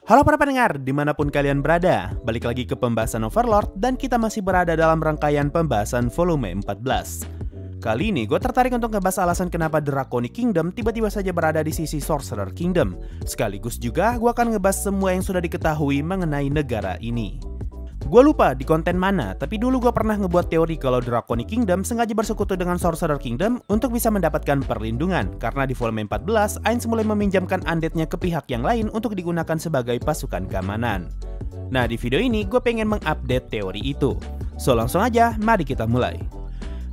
Halo para pendengar, dimanapun kalian berada, balik lagi ke pembahasan Overlord dan kita masih berada dalam rangkaian pembahasan volume 14. Kali ini gue tertarik untuk ngebahas alasan kenapa Draconic Kingdom tiba-tiba saja berada di sisi Sorcerer Kingdom. Sekaligus juga gue akan ngebahas semua yang sudah diketahui mengenai negara ini. Gue lupa di konten mana, tapi dulu gue pernah ngebuat teori kalau Draconic Kingdom sengaja bersekutu dengan Sorcerer Kingdom untuk bisa mendapatkan perlindungan. Karena di volume 14, Ainz mulai meminjamkan undead-nya ke pihak yang lain untuk digunakan sebagai pasukan keamanan. Nah, di video ini gue pengen mengupdate teori itu. So, langsung aja, mari kita mulai.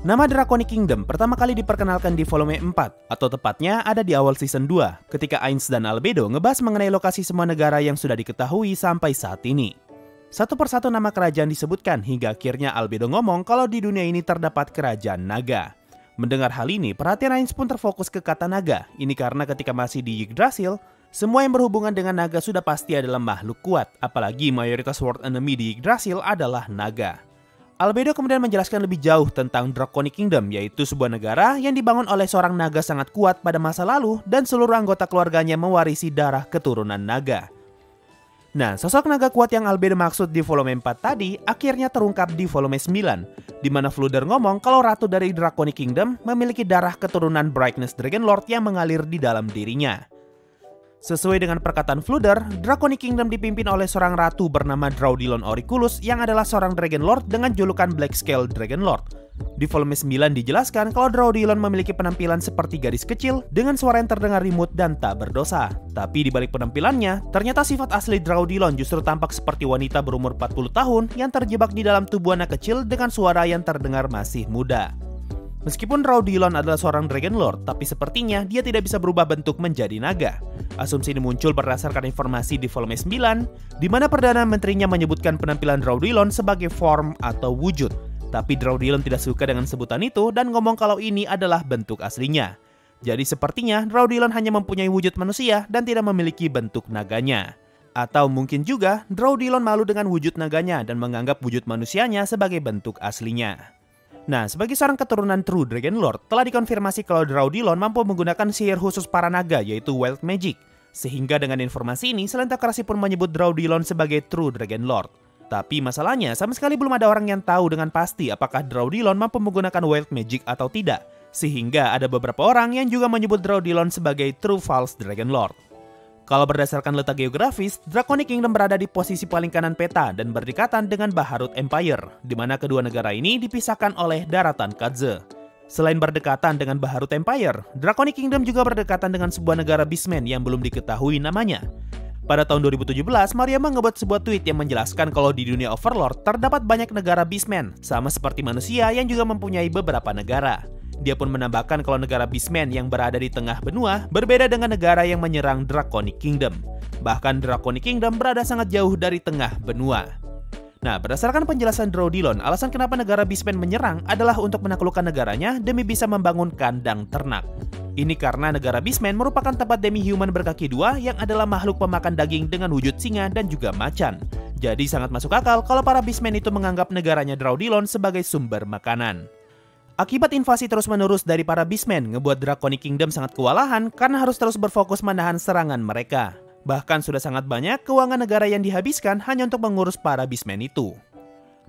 Nama Draconic Kingdom pertama kali diperkenalkan di volume 4, atau tepatnya ada di awal season 2, ketika Ainz dan Albedo ngebahas mengenai lokasi semua negara yang sudah diketahui sampai saat ini. Satu persatu nama kerajaan disebutkan hingga akhirnya Albedo ngomong kalau di dunia ini terdapat kerajaan naga. Mendengar hal ini, perhatian Ainz pun terfokus ke kata naga. Ini karena ketika masih di Yggdrasil, semua yang berhubungan dengan naga sudah pasti adalah makhluk kuat, apalagi mayoritas world enemy di Yggdrasil adalah naga. Albedo kemudian menjelaskan lebih jauh tentang Draconic Kingdom, yaitu sebuah negara yang dibangun oleh seorang naga sangat kuat pada masa lalu dan seluruh anggota keluarganya mewarisi darah keturunan naga. Nah, sosok naga kuat yang Albedo maksud di volume 4 tadi akhirnya terungkap di volume 9, di mana Floodr ngomong kalau ratu dari Draconic Kingdom memiliki darah keturunan Brightness Dragonlord yang mengalir di dalam dirinya. Sesuai dengan perkataan Floodr, Draconic Kingdom dipimpin oleh seorang ratu bernama Draudilon Auriculus yang adalah seorang Dragonlord dengan julukan Blackscale Dragonlord. Di volume 9 dijelaskan kalau Draudilon memiliki penampilan seperti gadis kecil dengan suara yang terdengar imut dan tak berdosa. Tapi di balik penampilannya, ternyata sifat asli Draudilon justru tampak seperti wanita berumur 40 tahun yang terjebak di dalam tubuh anak kecil dengan suara yang terdengar masih muda. Meskipun Draudilon adalah seorang Dragonlord, tapi sepertinya dia tidak bisa berubah bentuk menjadi naga. Asumsi ini muncul berdasarkan informasi di volume 9, di mana Perdana Menterinya menyebutkan penampilan Draudilon sebagai form atau wujud. Tapi Draudilon tidak suka dengan sebutan itu dan ngomong kalau ini adalah bentuk aslinya. Jadi sepertinya Draudilon hanya mempunyai wujud manusia dan tidak memiliki bentuk naganya. Atau mungkin juga Draudilon malu dengan wujud naganya dan menganggap wujud manusianya sebagai bentuk aslinya. Nah, sebagai seorang keturunan True Dragonlord, telah dikonfirmasi kalau Draudilon mampu menggunakan sihir khusus para naga yaitu Wild Magic. Sehingga dengan informasi ini, Selentokrasi pun menyebut Draudilon sebagai True Dragonlord. Tapi masalahnya, sama sekali belum ada orang yang tahu dengan pasti apakah Draudilon mampu menggunakan Wild Magic atau tidak. Sehingga ada beberapa orang yang juga menyebut Draudilon sebagai True False Dragonlord. Kalau berdasarkan letak geografis, Draconic Kingdom berada di posisi paling kanan peta dan berdekatan dengan Baharut Empire, di mana kedua negara ini dipisahkan oleh daratan Kadze. Selain berdekatan dengan Baharut Empire, Draconic Kingdom juga berdekatan dengan sebuah negara Beastmen yang belum diketahui namanya. Pada tahun 2017, Mariyama ngebuat sebuah tweet yang menjelaskan kalau di dunia Overlord terdapat banyak negara Beastmen, sama seperti manusia yang juga mempunyai beberapa negara. Dia pun menambahkan kalau negara Beastmen yang berada di tengah benua berbeda dengan negara yang menyerang Draconic Kingdom. Bahkan Draconic Kingdom berada sangat jauh dari tengah benua. Nah, berdasarkan penjelasan Draudilon, alasan kenapa negara Beastmen menyerang adalah untuk menaklukkan negaranya demi bisa membangun kandang ternak. Ini karena negara Beastmen merupakan tempat demi-human berkaki dua yang adalah makhluk pemakan daging dengan wujud singa dan juga macan. Jadi sangat masuk akal kalau para Beastmen itu menganggap negaranya Draudilon sebagai sumber makanan. Akibat invasi terus-menerus dari para Beastmen ngebuat Draconic Kingdom sangat kewalahan karena harus terus berfokus menahan serangan mereka. Bahkan sudah sangat banyak keuangan negara yang dihabiskan hanya untuk mengurus para Beastmen itu.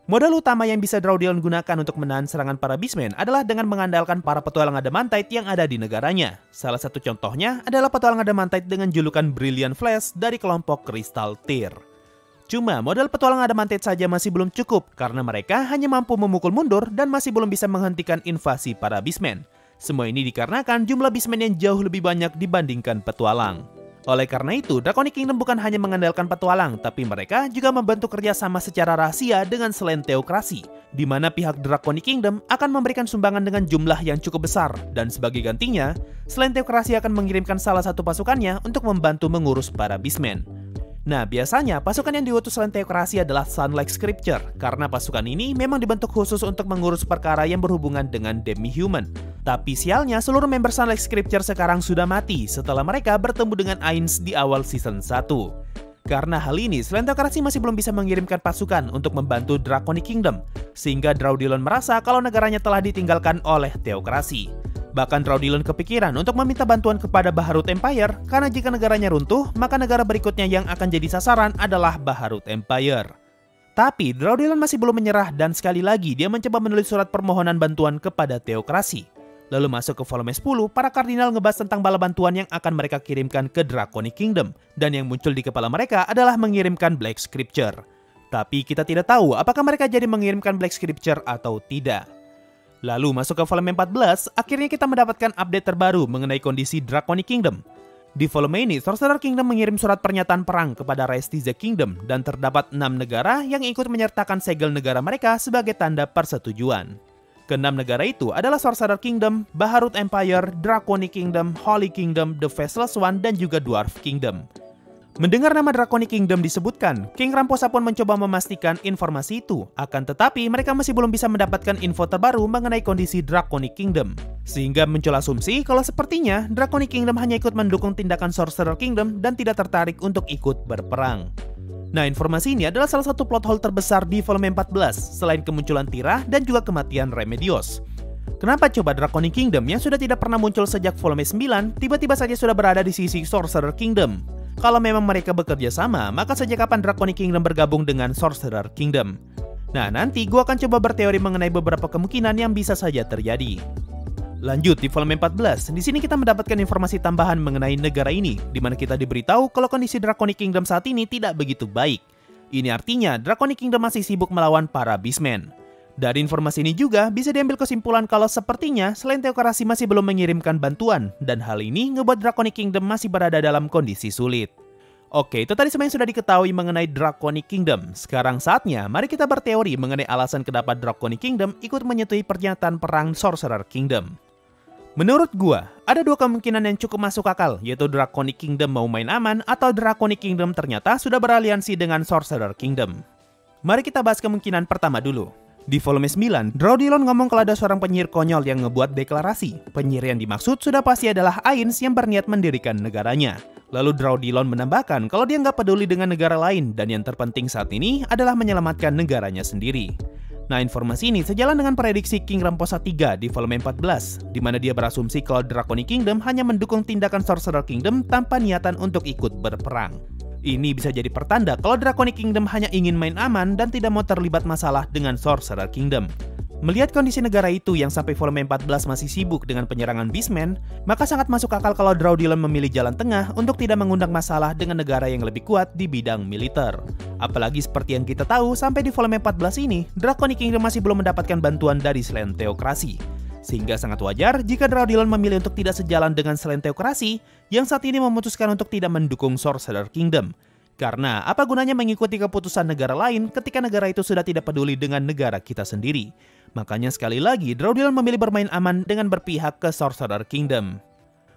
Modal utama yang bisa Draudilon gunakan untuk menahan serangan para Beastmen adalah dengan mengandalkan para petualang Adamantite yang ada di negaranya. Salah satu contohnya adalah petualang Adamantite dengan julukan Brilliant Flash dari kelompok Crystal Tear. Cuma modal petualang Adamantite saja masih belum cukup karena mereka hanya mampu memukul mundur dan masih belum bisa menghentikan invasi para Beastmen. Semua ini dikarenakan jumlah Beastmen yang jauh lebih banyak dibandingkan petualang. Oleh karena itu, Draconic Kingdom bukan hanya mengandalkan petualang, tapi mereka juga membentuk kerjasama secara rahasia dengan Selentokrasi, di mana pihak Draconic Kingdom akan memberikan sumbangan dengan jumlah yang cukup besar, dan sebagai gantinya, Selentokrasi akan mengirimkan salah satu pasukannya untuk membantu mengurus para Beastmen. Nah, biasanya pasukan yang diutus Selentokrasi adalah Sunlight Scripture, karena pasukan ini memang dibentuk khusus untuk mengurus perkara yang berhubungan dengan demi-human. Tapi sialnya, seluruh member Sunlight Scripture sekarang sudah mati setelah mereka bertemu dengan Ainz di awal season 1. Karena hal ini, Selentokrasi masih belum bisa mengirimkan pasukan untuk membantu Draconic Kingdom, sehingga Draudilon merasa kalau negaranya telah ditinggalkan oleh Teokrasi. Bahkan Draudilon kepikiran untuk meminta bantuan kepada Baharut Empire karena jika negaranya runtuh, maka negara berikutnya yang akan jadi sasaran adalah Baharut Empire. Tapi Draudilon masih belum menyerah dan sekali lagi dia mencoba menulis surat permohonan bantuan kepada Teokrasi. Lalu masuk ke volume 10, para kardinal ngebahas tentang bala bantuan yang akan mereka kirimkan ke Draconic Kingdom. Dan yang muncul di kepala mereka adalah mengirimkan Black Scripture. Tapi kita tidak tahu apakah mereka jadi mengirimkan Black Scripture atau tidak. Lalu masuk ke volume 14, akhirnya kita mendapatkan update terbaru mengenai kondisi Draconic Kingdom. Di volume ini, Sorcerer Kingdom mengirim surat pernyataan perang kepada Restize Kingdom dan terdapat 6 negara yang ikut menyertakan segel negara mereka sebagai tanda persetujuan. Keenam negara itu adalah Sorcerer Kingdom, Baharut Empire, Draconic Kingdom, Holy Kingdom, The Faceless One, dan juga Dwarf Kingdom. Mendengar nama Draconic Kingdom disebutkan, King Ramposa pun mencoba memastikan informasi itu. Akan tetapi, mereka masih belum bisa mendapatkan info terbaru mengenai kondisi Draconic Kingdom. Sehingga muncul asumsi kalau sepertinya Draconic Kingdom hanya ikut mendukung tindakan Sorcerer Kingdom dan tidak tertarik untuk ikut berperang. Nah, informasi ini adalah salah satu plot hole terbesar di volume 14, selain kemunculan Tira dan juga kematian Remedios. Kenapa coba Draconic Kingdom yang sudah tidak pernah muncul sejak volume 9, tiba-tiba saja sudah berada di sisi Sorcerer Kingdom? Kalau memang mereka bekerja sama, maka sejak kapan Draconic Kingdom bergabung dengan Sorcerer Kingdom? Nah, nanti gue akan coba berteori mengenai beberapa kemungkinan yang bisa saja terjadi. Lanjut di volume 14, di sini kita mendapatkan informasi tambahan mengenai negara ini, di mana kita diberitahu kalau kondisi Draconic Kingdom saat ini tidak begitu baik. Ini artinya Draconic Kingdom masih sibuk melawan para Beastmen. Dari informasi ini juga bisa diambil kesimpulan kalau sepertinya selain Teokrasi masih belum mengirimkan bantuan, dan hal ini ngebuat Draconic Kingdom masih berada dalam kondisi sulit. Oke, itu tadi semua yang sudah diketahui mengenai Draconic Kingdom. Sekarang saatnya, mari kita berteori mengenai alasan kenapa Draconic Kingdom ikut menyetujui pernyataan perang Sorcerer Kingdom. Menurut gua, ada dua kemungkinan yang cukup masuk akal, yaitu Draconic Kingdom mau main aman atau Draconic Kingdom ternyata sudah beraliansi dengan Sorcerer Kingdom. Mari kita bahas kemungkinan pertama dulu. Di volume 9, Draudilon ngomong kalau ada seorang penyihir konyol yang ngebuat deklarasi. Penyihir yang dimaksud sudah pasti adalah Ainz yang berniat mendirikan negaranya. Lalu Draudilon menambahkan kalau dia nggak peduli dengan negara lain dan yang terpenting saat ini adalah menyelamatkan negaranya sendiri. Nah, informasi ini sejalan dengan prediksi King Ramposa III di volume 14, di mana dia berasumsi kalau Draconic Kingdom hanya mendukung tindakan Sorcerer Kingdom tanpa niatan untuk ikut berperang. Ini bisa jadi pertanda kalau Draconic Kingdom hanya ingin main aman dan tidak mau terlibat masalah dengan Sorcerer Kingdom. Melihat kondisi negara itu yang sampai volume 14 masih sibuk dengan penyerangan Beastmen, maka sangat masuk akal kalau Draudilon memilih jalan tengah untuk tidak mengundang masalah dengan negara yang lebih kuat di bidang militer. Apalagi seperti yang kita tahu, sampai di volume 14 ini, Draconic Kingdom masih belum mendapatkan bantuan dari selain Teokrasi. Sehingga sangat wajar jika Draudilon memilih untuk tidak sejalan dengan selain Teokrasi yang saat ini memutuskan untuk tidak mendukung Sorcerer Kingdom. Karena apa gunanya mengikuti keputusan negara lain ketika negara itu sudah tidak peduli dengan negara kita sendiri. Makanya sekali lagi Draudilon memilih bermain aman dengan berpihak ke Sorcerer Kingdom.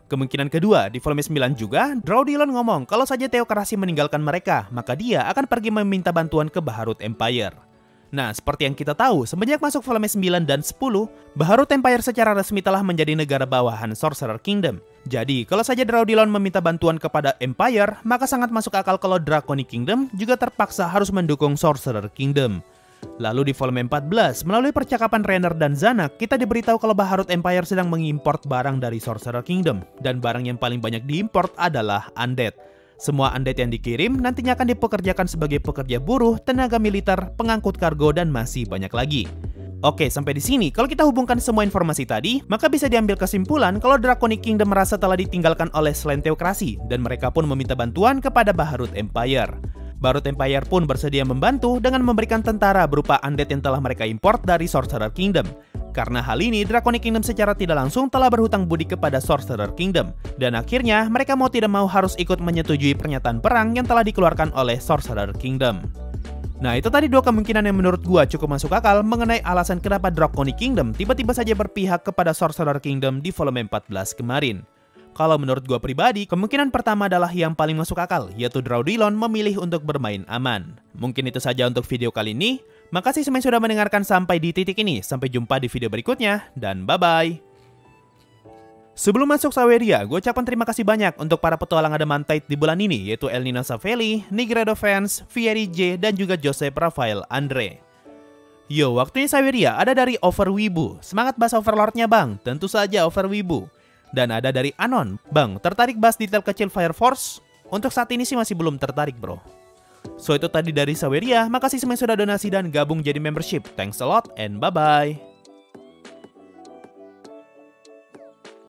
Kemungkinan kedua, di volume 9 juga, Draudilon ngomong kalau saja Teokrasi meninggalkan mereka, maka dia akan pergi meminta bantuan ke Baharut Empire. Nah, seperti yang kita tahu, semenjak masuk volume 9 dan 10, Baharut Empire secara resmi telah menjadi negara bawahan Sorcerer Kingdom. Jadi, kalau saja Draudilon meminta bantuan kepada Empire, maka sangat masuk akal kalau Draconic Kingdom juga terpaksa harus mendukung Sorcerer Kingdom. Lalu di volume 14, melalui percakapan Rainer dan Zanak, kita diberitahu kalau Baharut Empire sedang mengimport barang dari Sorcerer Kingdom, dan barang yang paling banyak diimport adalah Undead. Semua Undead yang dikirim nantinya akan dipekerjakan sebagai pekerja buruh, tenaga militer, pengangkut kargo, dan masih banyak lagi. Oke, sampai di sini, kalau kita hubungkan semua informasi tadi, maka bisa diambil kesimpulan kalau Draconic Kingdom merasa telah ditinggalkan oleh selain Teokrasi, dan mereka pun meminta bantuan kepada Baharut Empire. Baharut Empire pun bersedia membantu dengan memberikan tentara berupa Undead yang telah mereka import dari Sorcerer Kingdom. Karena hal ini, Draconic Kingdom secara tidak langsung telah berhutang budi kepada Sorcerer Kingdom. Dan akhirnya, mereka mau tidak mau harus ikut menyetujui pernyataan perang yang telah dikeluarkan oleh Sorcerer Kingdom. Nah, itu tadi dua kemungkinan yang menurut gua cukup masuk akal mengenai alasan kenapa Draconic Kingdom tiba-tiba saja berpihak kepada Sorcerer Kingdom di volume 14 kemarin. Kalau menurut gua pribadi, kemungkinan pertama adalah yang paling masuk akal, yaitu Draudilon memilih untuk bermain aman. Mungkin itu saja untuk video kali ini. Makasih semua yang sudah mendengarkan sampai di titik ini. Sampai jumpa di video berikutnya, dan bye-bye. Sebelum masuk Saweria, gue ucapkan terima kasih banyak untuk para petualang Adamantite di bulan ini, yaitu Elnina Savelli, Nigredo Fans, Fieri J, dan juga Joseph Rafael Andre. Yo, waktunya Saweria, ada dari Overwibu. Semangat bahas Overlordnya bang, tentu saja Overwibu. Dan ada dari Anon, bang, tertarik bahas detail kecil Fire Force? Untuk saat ini sih masih belum tertarik bro. So itu tadi dari Saweria, makasih semua yang sudah donasi dan gabung jadi membership. Thanks a lot and bye-bye.